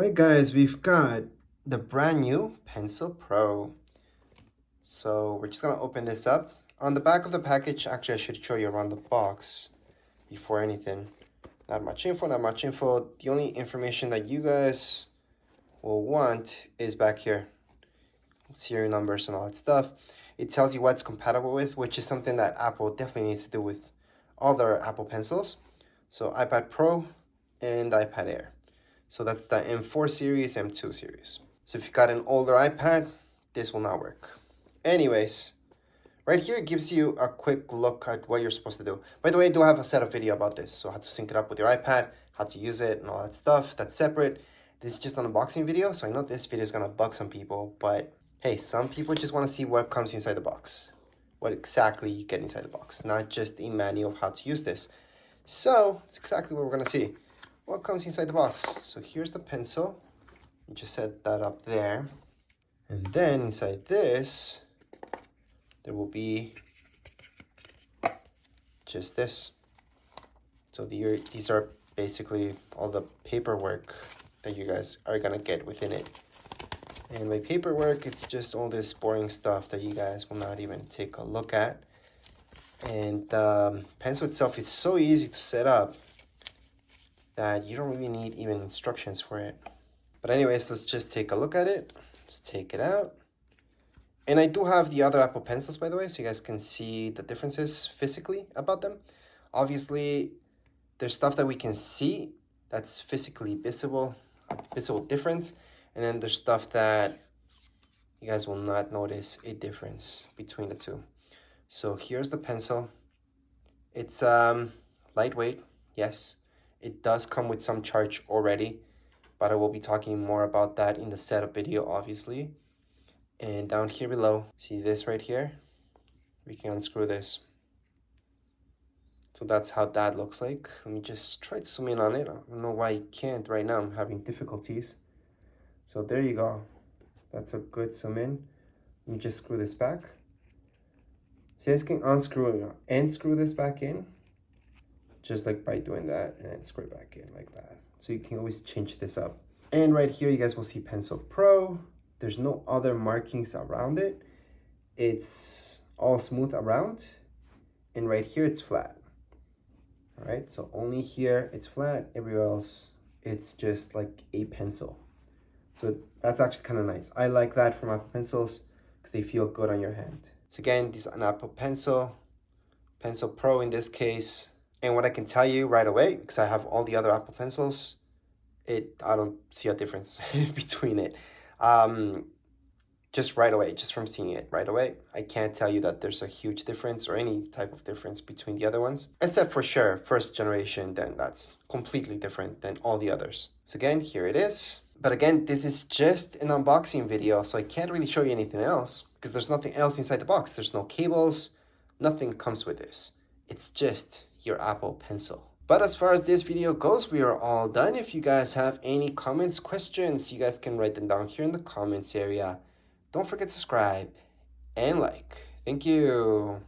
Alright guys, we've got the brand new Pencil Pro. So we're just gonna open this up. On the back of the package, actually I should show you around the box before anything. Not much info. The only information that you guys will want is back here. Serial numbers and all that stuff. It tells you what it's compatible with, which is something that Apple definitely needs to do with all their Apple Pencils. So iPad Pro and iPad Air. So that's the M4 series, M2 series. So if you got an older iPad, this will not work. Anyways, right here it gives you a quick look at what you're supposed to do. By the way, I do have a set of video about this. So how to sync it up with your iPad, how to use it and all that stuff. That's separate. This is just an unboxing video. So I know this video is gonna bug some people, but hey, some people just wanna see what comes inside the box. What exactly you get inside the box, not just a manual of how to use this. So it's exactly what we're gonna see. What comes inside the box? So here's the pencil. You just set that up there. And then inside this, there will be just this. So these are basically all the paperwork that you guys are gonna get within it. And by paperwork, it's just all this boring stuff that you guys will not even take a look at. And the pencil itself is so easy to set up that you don't really need even instructions for it. But anyways, let's just take a look at it. Let's take it out. And I do have the other Apple Pencils, by the way, so you guys can see the differences physically about them. Obviously, there's stuff that we can see that's physically visible, a visible difference. And then there's stuff that you guys will not notice a difference between the two. So here's the pencil. It's lightweight, yes. It does come with some charge already, but I will be talking more about that in the setup video, obviously. And down here below, see this right here? We can unscrew this. So that's how that looks like. Let me just try to zoom in on it. I don't know why I can't right now. I'm having difficulties. So there you go. That's a good zoom in. Let me just screw this back. So you guys can unscrew and screw this back in, just like by doing that, and screw it back in like that. So you can always change this up. And right here, you guys will see Pencil Pro. There's no other markings around it. It's all smooth around. And right here, it's flat. All right, so only here it's flat. Everywhere else, it's just like a pencil. So that's actually kind of nice. I like that from Apple Pencils because they feel good on your hand. So again, this is an Apple Pencil, Pencil Pro in this case. And what I can tell you right away, because I have all the other Apple Pencils, I don't see a difference between it. Just right away, just from seeing it right away, I can't tell you that there's a huge difference or any type of difference between the other ones. Except for sure, first generation, then that's completely different than all the others. So again, here it is. But again, this is just an unboxing video, so I can't really show you anything else because there's nothing else inside the box. There's no cables, nothing comes with this. It's just your Apple Pencil. But as far as this video goes, we are all done. If you guys have any comments, questions, you guys can write them down here in the comments area. Don't forget to subscribe and like. Thank you.